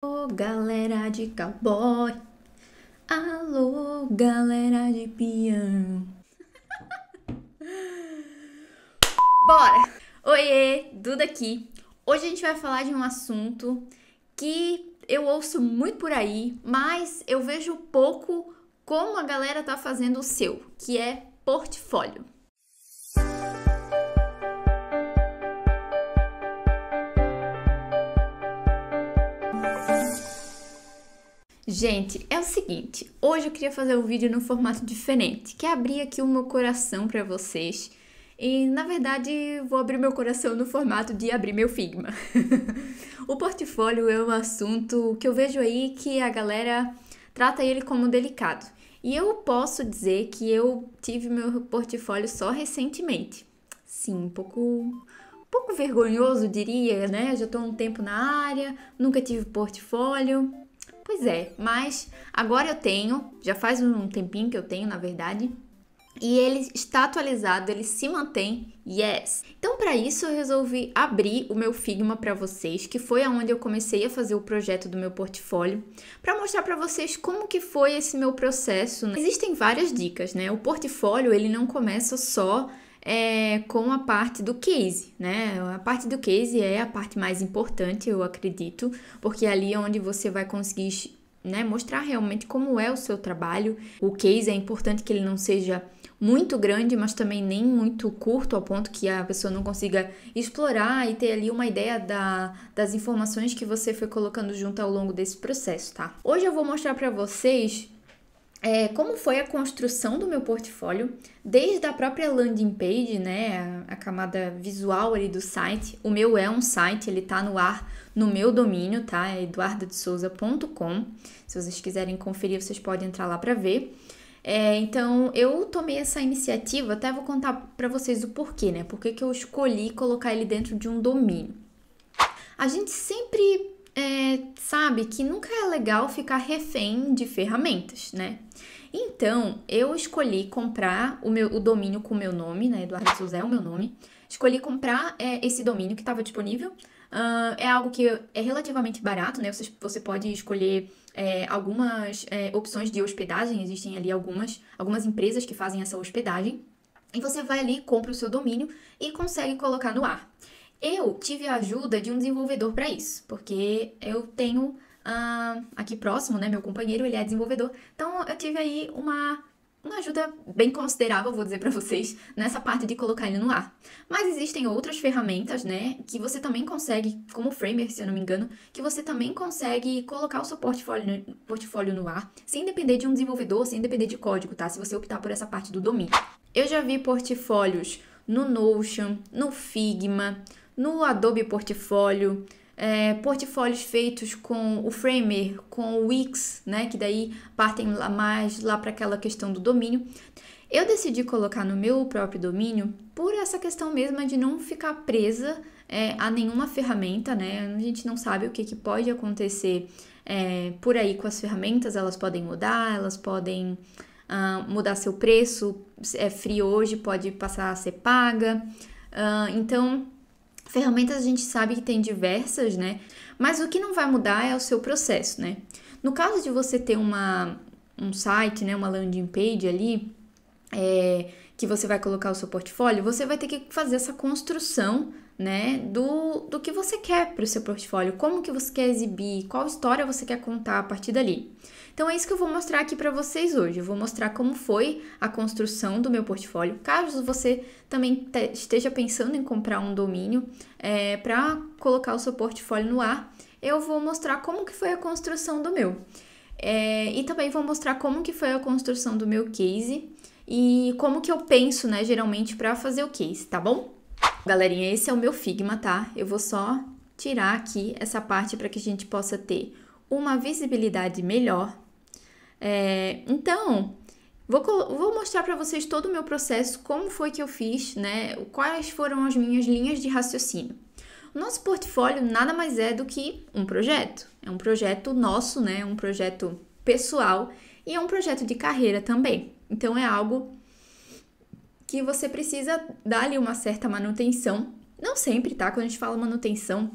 Alô, galera de cowboy. Alô, galera de peão. Bora! Oiê, Duda aqui. Hoje a gente vai falar de um assunto que eu ouço muito por aí, mas eu vejo pouco como a galera tá fazendo o seu, que é portfólio. Gente, é o seguinte, hoje eu queria fazer um vídeo no formato diferente, que é abrir aqui o meu coração para vocês. E, na verdade, vou abrir meu coração no formato de abrir meu Figma. O portfólio é um assunto que eu vejo aí que a galera trata ele como delicado. E eu posso dizer que eu tive meu portfólio só recentemente. Sim, um pouco vergonhoso, diria, né? Já estou há um tempo na área, nunca tive portfólio. Pois é, mas agora eu tenho, já faz um tempinho que eu tenho, na verdade, e ele está atualizado, ele se mantém, yes! Então, para isso, eu resolvi abrir o meu Figma para vocês, que foi aonde eu comecei a fazer o projeto do meu portfólio, para mostrar para vocês como que foi esse meu processo, né? Existem várias dicas, né? O portfólio, ele não começa só com a parte do case, né? A parte do case é a parte mais importante, eu acredito, porque ali é onde você vai conseguir, né, mostrar realmente como é o seu trabalho. O case é importante que ele não seja muito grande, mas também nem muito curto, ao ponto que a pessoa não consiga explorar e ter ali uma ideia das informações que você foi colocando junto ao longo desse processo, tá? Hoje eu vou mostrar para vocês como foi a construção do meu portfólio, desde a própria landing page, né, a camada visual ali do site. O meu é um site, ele tá no ar no meu domínio, tá? É eduardadesouza.com. Se vocês quiserem conferir, vocês podem entrar lá para ver. Então, eu tomei essa iniciativa, até vou contar para vocês o porquê, né? Por que eu escolhi colocar ele dentro de um domínio. A gente sempre sabe que nunca é legal ficar refém de ferramentas, né? Então, eu escolhi comprar o domínio com o meu nome, né? Eduardo Souza é o meu nome. Escolhi comprar esse domínio que estava disponível. É algo que é relativamente barato, né? Você pode escolher algumas opções de hospedagem. Existem ali algumas empresas que fazem essa hospedagem. E você vai ali, compra o seu domínio e consegue colocar no ar. Eu tive a ajuda de um desenvolvedor para isso, porque eu tenho aqui próximo, né, meu companheiro, ele é desenvolvedor, então eu tive aí uma ajuda bem considerável, vou dizer para vocês, nessa parte de colocar ele no ar. Mas existem outras ferramentas, né, que você também consegue, como o Framer, se eu não me engano, que você também consegue colocar o seu portfólio no ar, sem depender de um desenvolvedor, sem depender de código, tá? Se você optar por essa parte do domínio. Eu já vi portfólios no Notion, no Figma, no Adobe Portfólio, portfólios feitos com o Framer, com o Wix, né, que daí partem mais lá para aquela questão do domínio. Eu decidi colocar no meu próprio domínio por essa questão mesma de não ficar presa a nenhuma ferramenta, né? A gente não sabe o que pode acontecer por aí com as ferramentas, elas podem mudar, elas podem mudar seu preço, é free hoje, pode passar a ser paga. Então, ferramentas a gente sabe que tem diversas, né? Mas o que não vai mudar é o seu processo, né? No caso de você ter um site, né, uma landing page ali, que você vai colocar o seu portfólio, você vai ter que fazer essa construção, né, do que você quer para o seu portfólio, como que você quer exibir, qual história você quer contar a partir dali. Então é isso que eu vou mostrar aqui para vocês hoje. Eu vou mostrar como foi a construção do meu portfólio. Caso você também esteja pensando em comprar um domínio para colocar o seu portfólio no ar, eu vou mostrar como que foi a construção do meu. E também vou mostrar como que foi a construção do meu case e como que eu penso, né, geralmente para fazer o case, tá bom? Galerinha, esse é o meu Figma, tá? Eu vou só tirar aqui essa parte para que a gente possa ter uma visibilidade melhor. Então, vou mostrar para vocês todo o meu processo, como foi que eu fiz, né? Quais foram as minhas linhas de raciocínio. O nosso portfólio nada mais é do que um projeto. É um projeto nosso, né? Um projeto pessoal e é um projeto de carreira também. Então, é algo que você precisa dar ali uma certa manutenção. Não sempre, tá? Quando a gente fala manutenção,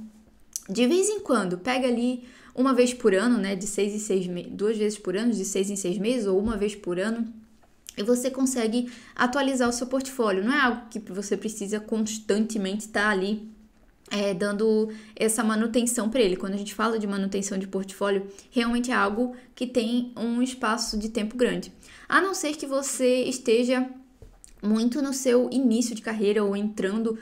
de vez em quando, pega ali uma vez por ano, né, de 6 em 6 meses, 2 vezes por ano, de 6 em 6 meses, ou uma vez por ano, e você consegue atualizar o seu portfólio. Não é algo que você precisa constantemente estar ali dando essa manutenção para ele. Quando a gente fala de manutenção de portfólio, realmente é algo que tem um espaço de tempo grande. A não ser que você esteja muito no seu início de carreira ou entrando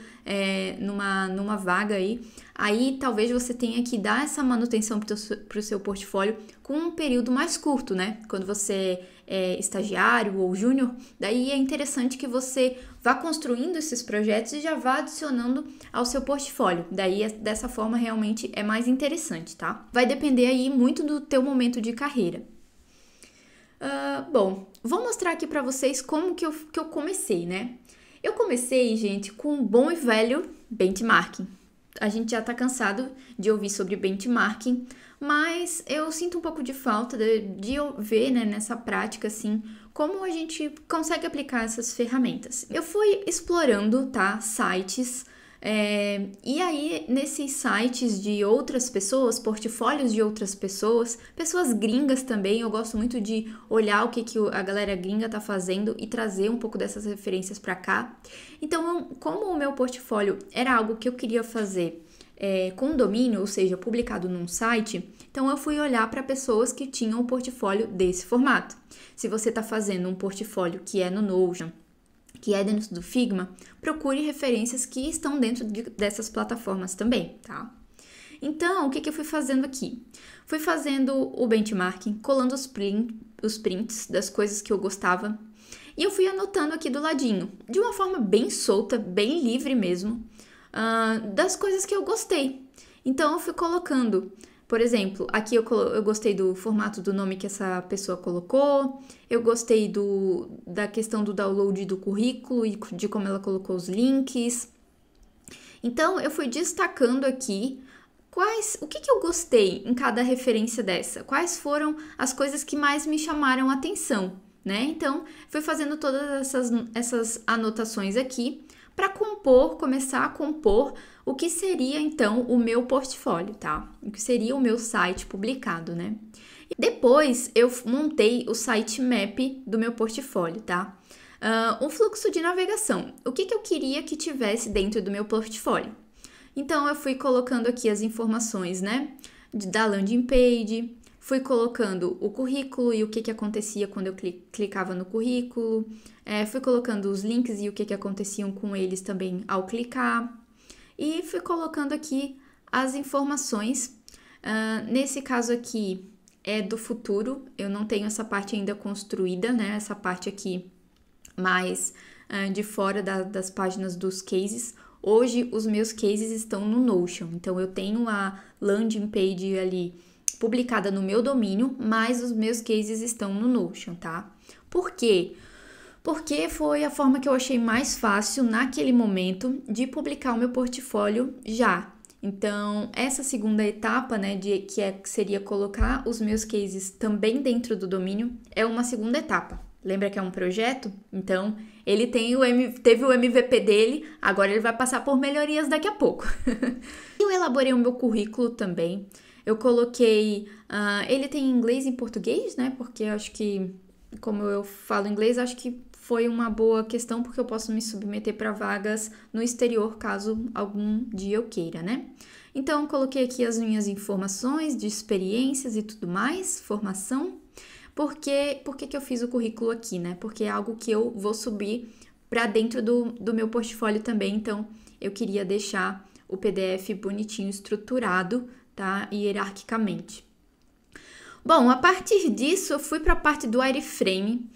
numa vaga aí talvez você tenha que dar essa manutenção para o seu portfólio com um período mais curto, né? Quando você é estagiário ou júnior, daí é interessante que você vá construindo esses projetos e já vá adicionando ao seu portfólio. Daí, dessa forma, realmente é mais interessante, tá? Vai depender aí muito do teu momento de carreira. Bom, vou mostrar aqui para vocês como que eu comecei, né? Eu comecei, gente, com um bom e velho benchmarking. A gente já tá cansado de ouvir sobre benchmarking, mas eu sinto um pouco de falta de ver, né, nessa prática, assim, como a gente consegue aplicar essas ferramentas. Eu fui explorando, tá, sites, e aí nesses sites de outras pessoas, portfólios de outras pessoas gringas também, eu gosto muito de olhar o que a galera gringa tá fazendo e trazer um pouco dessas referências para cá. Então, como o meu portfólio era algo que eu queria fazer com domínio, ou seja, publicado num site, então eu fui olhar para pessoas que tinham um portfólio desse formato. Se você está fazendo um portfólio que é no Notion, que é dentro do Figma, procure referências que estão dentro dessas plataformas também, tá? Então, o que eu fui fazendo aqui? Fui fazendo o benchmarking, colando os prints das coisas que eu gostava, e eu fui anotando aqui do ladinho, de uma forma bem solta, bem livre mesmo, das coisas que eu gostei. Então, eu fui colocando, por exemplo, aqui eu gostei do formato do nome que essa pessoa colocou, eu gostei da questão do download do currículo e de como ela colocou os links. Então, eu fui destacando aqui o que eu gostei em cada referência dessa, quais foram as coisas que mais me chamaram a atenção, né? Então, fui fazendo todas essas anotações aqui para começar a compor o que seria, então, o meu portfólio, tá? O que seria o meu site publicado, né? E depois, eu montei o sitemap do meu portfólio, tá? Um fluxo de navegação. O que eu queria que tivesse dentro do meu portfólio? Então, eu fui colocando aqui as informações, né? Da landing page, fui colocando o currículo e o que acontecia quando eu clicava no currículo, fui colocando os links e o que aconteciam com eles também ao clicar, e fui colocando aqui as informações. Nesse caso aqui é do futuro, eu não tenho essa parte ainda construída, né? Essa parte aqui mais de fora das páginas dos cases. Hoje os meus cases estão no Notion, então eu tenho a landing page ali publicada no meu domínio, mas os meus cases estão no Notion, tá? Por quê? Porque foi a forma que eu achei mais fácil naquele momento de publicar o meu portfólio já. Então, essa segunda etapa, né, que seria colocar os meus cases também dentro do domínio, é uma segunda etapa. Lembra que é um projeto? Então, ele teve o MVP dele, agora ele vai passar por melhorias daqui a pouco. Eu elaborei o meu currículo também. Eu coloquei... ele tem inglês e português, né? Porque eu acho que, como eu falo inglês, acho que foi uma boa questão, porque eu posso me submeter para vagas no exterior, caso algum dia eu queira, né? Então, coloquei aqui as minhas informações de experiências e tudo mais, formação. Por que eu fiz o currículo aqui, né? Porque é algo que eu vou subir para dentro do meu portfólio também, então eu queria deixar o PDF bonitinho, estruturado, tá? Hierarquicamente. Bom, a partir disso, eu fui para a parte do wireframe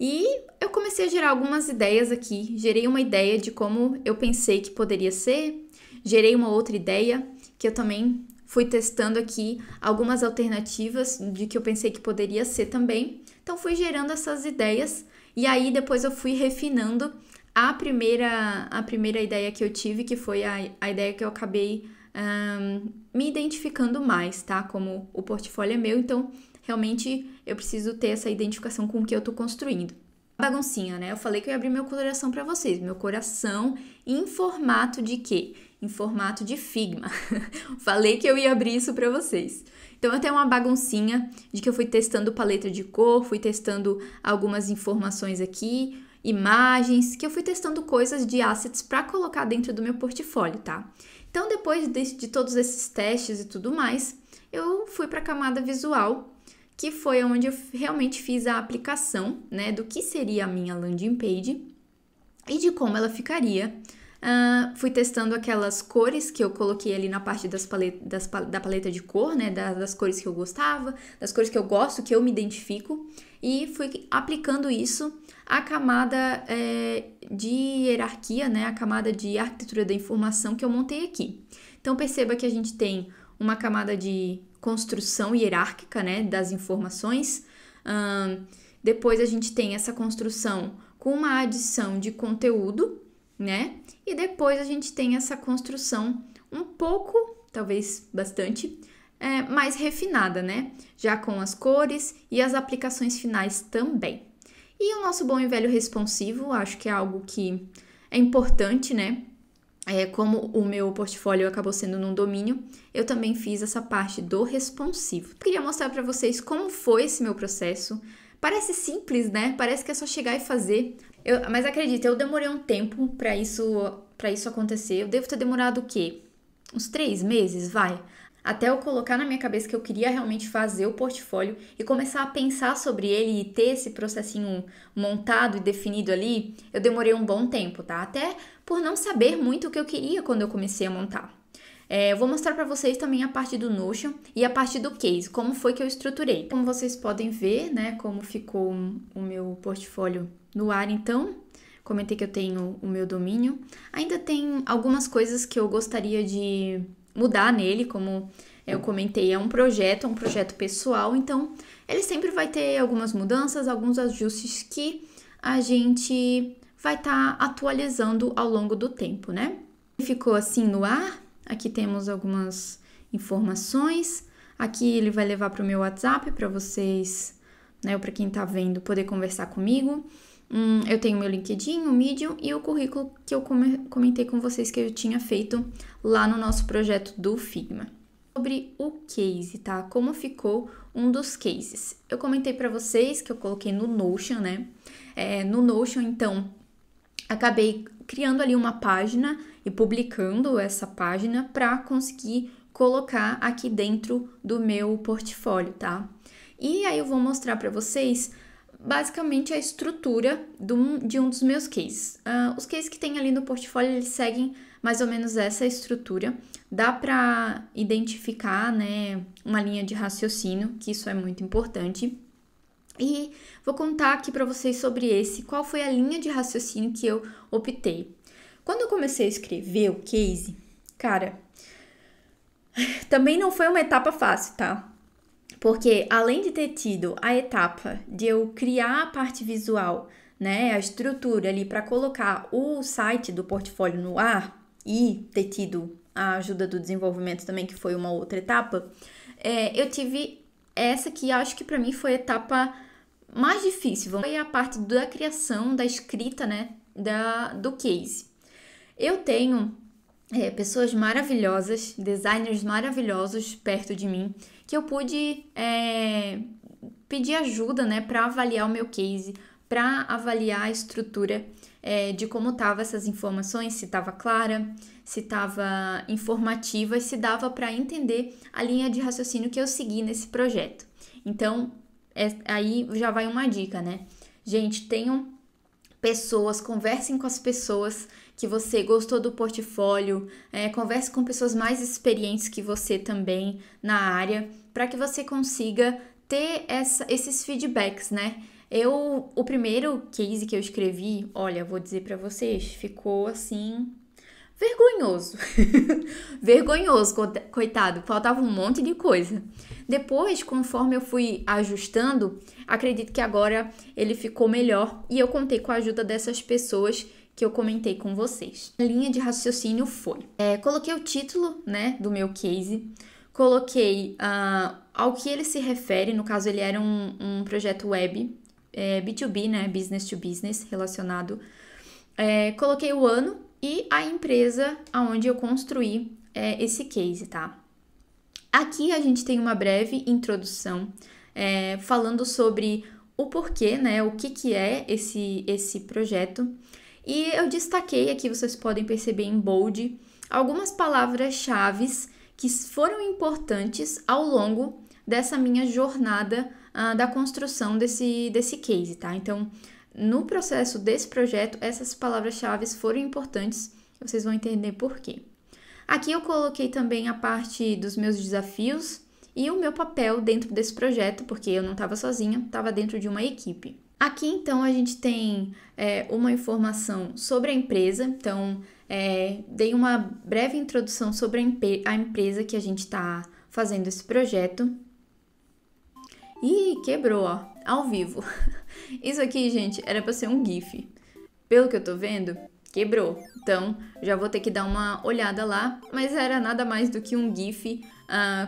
e eu comecei a gerar algumas ideias aqui. Gerei uma ideia de como eu pensei que poderia ser, gerei uma outra ideia que eu também fui testando aqui algumas alternativas de que eu pensei que poderia ser também. Então, fui gerando essas ideias e aí depois eu fui refinando a primeira ideia que eu tive, que foi a ideia que eu acabei me identificando mais, tá? Como o portfólio é meu, então realmente eu preciso ter essa identificação com o que eu tô construindo. Baguncinha, né? Eu falei que eu ia abrir meu coração para vocês. Meu coração em formato de quê? em formato de Figma. Falei que eu ia abrir isso para vocês. Então, eu tenho uma baguncinha de que eu fui testando paleta de cor, fui testando algumas informações aqui, imagens, que eu fui testando coisas de assets para colocar dentro do meu portfólio, tá? Então, depois de todos esses testes e tudo mais, eu fui para a camada visual, que foi onde eu realmente fiz a aplicação, né, do que seria a minha landing page e de como ela ficaria. Fui testando aquelas cores que eu coloquei ali na parte da paleta de cor, né, das cores que eu gostava, das cores que eu gosto, que eu me identifico, e fui aplicando isso à camada de hierarquia, né, a camada de arquitetura da informação que eu montei aqui. Então, perceba que a gente tem uma camada de construção hierárquica, né, das informações. Depois a gente tem essa construção com uma adição de conteúdo, né? E depois a gente tem essa construção um pouco, talvez bastante, mais refinada, né? Já com as cores e as aplicações finais também. E o nosso bom e velho responsivo, acho que é algo que é importante, né? Como o meu portfólio acabou sendo num domínio, eu também fiz essa parte do responsivo. Queria mostrar para vocês como foi esse meu processo. Parece simples, né? Parece que é só chegar e fazer. Mas acredita, eu demorei um tempo para isso acontecer. Eu devo ter demorado o quê? Uns 3 meses, vai? Até eu colocar na minha cabeça que eu queria realmente fazer o portfólio e começar a pensar sobre ele e ter esse processinho montado e definido ali, eu demorei um bom tempo, tá? Até por não saber muito o que eu queria quando eu comecei a montar. Eu vou mostrar para vocês também a parte do Notion e a parte do case, como foi que eu estruturei. Como vocês podem ver, né, como ficou o meu portfólio no ar, então, comentei que eu tenho o meu domínio. Ainda tem algumas coisas que eu gostaria de mudar nele, como eu comentei, é um projeto pessoal, então ele sempre vai ter algumas mudanças, alguns ajustes que a gente vai estar atualizando ao longo do tempo, né? Ficou assim no ar. Aqui temos algumas informações. Aqui ele vai levar para o meu WhatsApp para vocês, né, ou para quem está vendo, poder conversar comigo. Eu tenho meu LinkedIn, o Medium e o currículo que eu comentei com vocês que eu tinha feito lá no nosso projeto do Figma. Sobre o case, tá? Como ficou um dos cases. Eu comentei para vocês que eu coloquei no Notion, né? No Notion, então, acabei criando ali uma página e publicando essa página para conseguir colocar aqui dentro do meu portfólio, tá? E aí eu vou mostrar para vocês basicamente a estrutura de um dos meus cases. Os cases que tem ali no portfólio, eles seguem mais ou menos essa estrutura. Dá para identificar, né, uma linha de raciocínio, que isso é muito importante. E vou contar aqui para vocês sobre qual foi a linha de raciocínio que eu optei. Quando eu comecei a escrever o case, cara, também não foi uma etapa fácil, tá? Porque além de ter tido a etapa de eu criar a parte visual, né, a estrutura ali para colocar o site do portfólio no ar e ter tido a ajuda do desenvolvimento também, que foi uma outra etapa, eu tive essa que acho que para mim foi a etapa mais difícil. Foi a parte da criação, da escrita, né, do case. Eu tenho pessoas maravilhosas, designers maravilhosos perto de mim, que eu pude pedir ajuda, né, para avaliar o meu case, para avaliar a estrutura de como estavam essas informações, se estava clara, se estava informativa e se dava para entender a linha de raciocínio que eu segui nesse projeto. Então, aí já vai uma dica, né? Gente, tenham pessoas, conversem com as pessoas que você gostou do portfólio, converse com pessoas mais experientes que você também na área, para que você consiga ter esses feedbacks, né? O primeiro case que eu escrevi, olha, vou dizer para vocês, ficou assim, vergonhoso. Vergonhoso, coitado, faltava um monte de coisa. Depois, conforme eu fui ajustando, acredito que agora ele ficou melhor e eu contei com a ajuda dessas pessoas que eu comentei com vocês. A linha de raciocínio foi, coloquei o título, né, do meu case, coloquei ao que ele se refere, no caso ele era um projeto web, B2B, né, business to business, relacionado. Coloquei o ano e a empresa onde eu construí esse case, tá? Aqui a gente tem uma breve introdução falando sobre o porquê, né? O que é esse projeto. E eu destaquei aqui, vocês podem perceber em bold, algumas palavras-chave que foram importantes ao longo dessa minha jornada da construção desse case, tá? Então, no processo desse projeto, essas palavras-chave foram importantes, vocês vão entender por quê. Aqui eu coloquei também a parte dos meus desafios e o meu papel dentro desse projeto, porque eu não estava sozinha, estava dentro de uma equipe. Aqui, então, a gente tem uma informação sobre a empresa, então, dei uma breve introdução sobre a empresa que a gente está fazendo esse projeto. Ih, quebrou, ó, ao vivo. Isso aqui, gente, era para ser um GIF. Pelo que eu tô vendo, quebrou. Então, já vou ter que dar uma olhada lá, mas era nada mais do que um GIF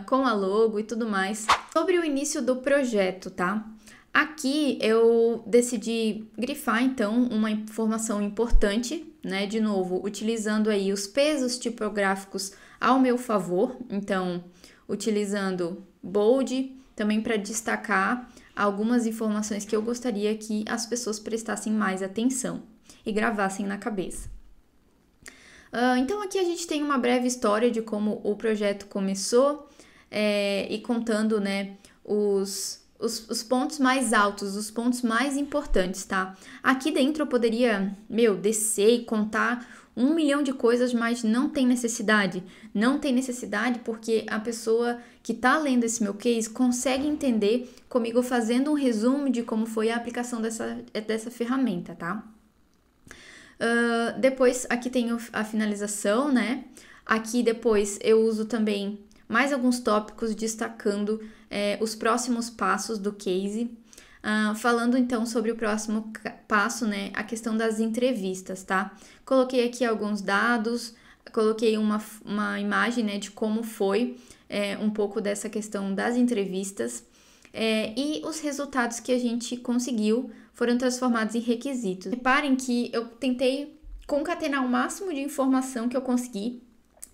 com a logo e tudo mais. Sobre o início do projeto, tá? Aqui eu decidi grifar, então, uma informação importante, né? De novo, utilizando aí os pesos tipográficos ao meu favor. Então, utilizando bold, também para destacar algumas informações que eu gostaria que as pessoas prestassem mais atenção e gravassem na cabeça. Então, aqui a gente tem uma breve história de como o projeto começou e contando, né, os pontos mais altos, os pontos mais importantes, tá? Aqui dentro eu poderia, descer e contar 1 milhão de coisas, mas não tem necessidade. Não tem necessidade porque a pessoa que tá lendo esse meu case consegue entender comigo fazendo um resumo de como foi a aplicação dessa ferramenta, tá? Depois, aqui tem a finalização, né? Aqui depois eu uso também mais alguns tópicos destacando os próximos passos do case. Falando então sobre o próximo passo, né? A questão das entrevistas, tá? Coloquei aqui alguns dados, coloquei uma imagem, né, de como foi um pouco dessa questão das entrevistas. E os resultados que a gente conseguiu foram transformados em requisitos. Reparem que eu tentei concatenar o máximo de informação que eu consegui,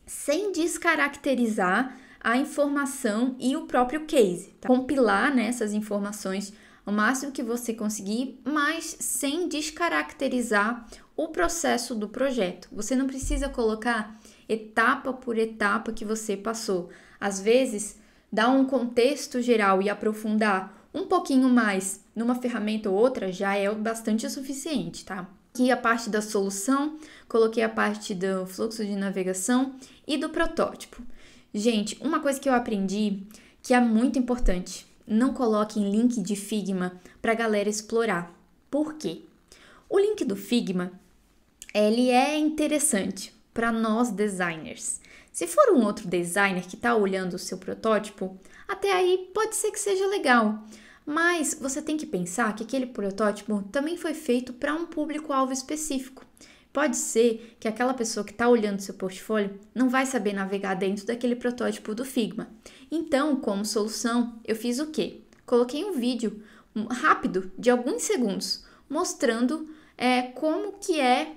sem descaracterizar a informação e o próprio case. Tá? Compilar, né, essas informações o máximo que você conseguir, mas sem descaracterizar o processo do projeto. Você não precisa colocar etapa por etapa que você passou. Às vezes, dar um contexto geral e aprofundar um pouquinho mais numa ferramenta ou outra já é bastante o suficiente, tá? Aqui a parte da solução, coloquei a parte do fluxo de navegação e do protótipo. Gente, uma coisa que eu aprendi que é muito importante, não coloquem link de Figma para a galera explorar. Por quê? O link do Figma, ele é interessante para nós designers. Se for um outro designer que está olhando o seu protótipo, até aí pode ser que seja legal. Mas você tem que pensar que aquele protótipo também foi feito para um público-alvo específico. Pode ser que aquela pessoa que está olhando seu portfólio não vai saber navegar dentro daquele protótipo do Figma. Então, como solução, eu fiz o quê? Coloquei um vídeo rápido, de alguns segundos, mostrando como que é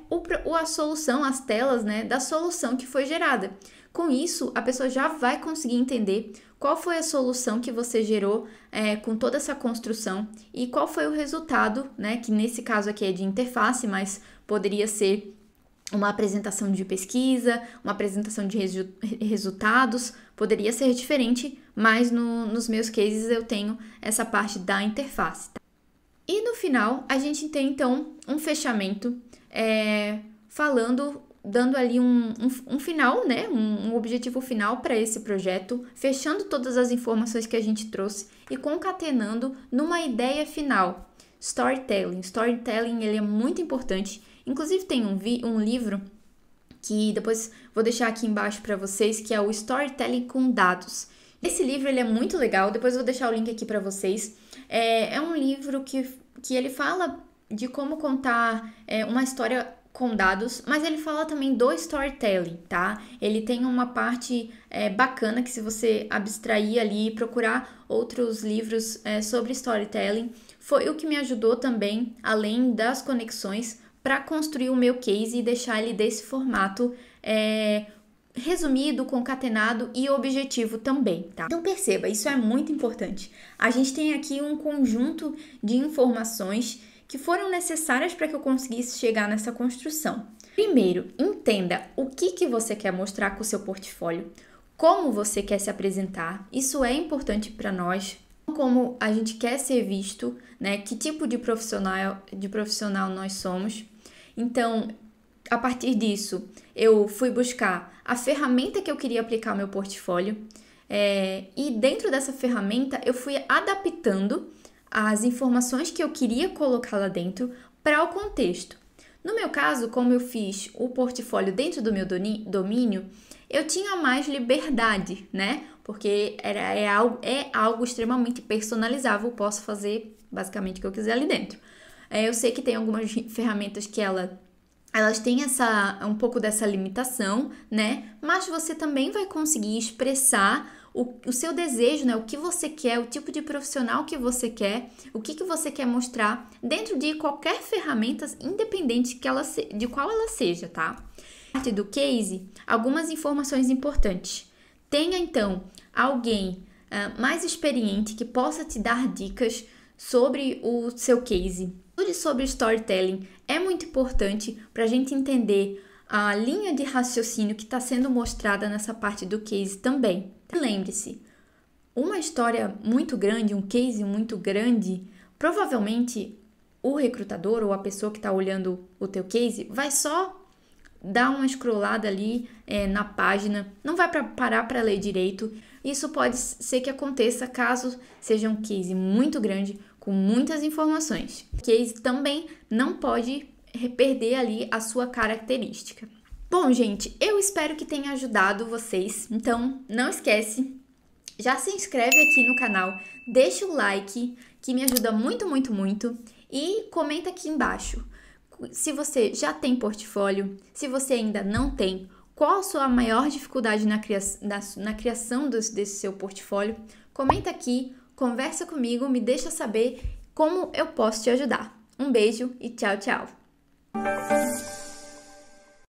a solução, as telas, né, da solução que foi gerada. Com isso, a pessoa já vai conseguir entender qual foi a solução que você gerou com toda essa construção e qual foi o resultado, né, que nesse caso aqui é de interface, mas poderia ser uma apresentação de pesquisa, uma apresentação de resultados, poderia ser diferente, mas nos meus cases eu tenho essa parte da interface. Tá? E no final, a gente tem então um fechamento dando ali um final, né? Um objetivo final para esse projeto, fechando todas as informações que a gente trouxe e concatenando numa ideia final. Storytelling. Storytelling, ele é muito importante. Inclusive tem um livro que depois vou deixar aqui embaixo para vocês, que é o Storytelling com Dados. Esse livro ele é muito legal, depois eu vou deixar o link aqui para vocês. É um livro que ele fala de como contar uma história com dados, mas ele fala também do storytelling, tá? Ele tem uma parte bacana que se você abstrair ali e procurar outros livros sobre storytelling, foi o que me ajudou também, além das conexões, para construir o meu case e deixar ele desse formato resumido, concatenado e objetivo também, tá? Então perceba, isso é muito importante. A gente tem aqui um conjunto de informações que foram necessárias para que eu conseguisse chegar nessa construção. Primeiro, entenda o que você quer mostrar com o seu portfólio, como você quer se apresentar, isso é importante para nós, como a gente quer ser visto, né? Que tipo de profissional nós somos. Então, a partir disso, eu fui buscar a ferramenta que eu queria aplicar ao meu portfólio e dentro dessa ferramenta eu fui adaptando as informações que eu queria colocar lá dentro para o contexto. No meu caso, como eu fiz o portfólio dentro do meu domínio, eu tinha mais liberdade, né? Porque é algo extremamente personalizável, eu posso fazer basicamente o que eu quiser ali dentro. Eu sei que tem algumas ferramentas que elas têm um pouco dessa limitação, né? Mas você também vai conseguir expressar o seu desejo, né? O que você quer, o tipo de profissional que você quer, o que você quer mostrar dentro de qualquer ferramenta, independente de qual ela seja, tá? Parte do case, algumas informações importantes. Tenha, então, alguém mais experiente que possa te dar dicas sobre o seu case. Tudo sobre storytelling é muito importante para a gente entender a linha de raciocínio que está sendo mostrada nessa parte do case também. Lembre-se, uma história muito grande, um case muito grande, provavelmente o recrutador ou a pessoa que está olhando o teu case vai só dar uma scrollada ali na página, não vai parar para ler direito. Isso pode ser que aconteça caso seja um case muito grande, com muitas informações. O case também não pode perder ali a sua característica. Bom, gente, eu espero que tenha ajudado vocês. Então, não esquece, já se inscreve aqui no canal, deixa o like, que me ajuda muito, muito, muito. E comenta aqui embaixo se você já tem portfólio, se você ainda não tem, qual a sua maior dificuldade na criação desse seu portfólio. Comenta aqui, conversa comigo, me deixa saber como eu posso te ajudar. Um beijo e tchau, tchau!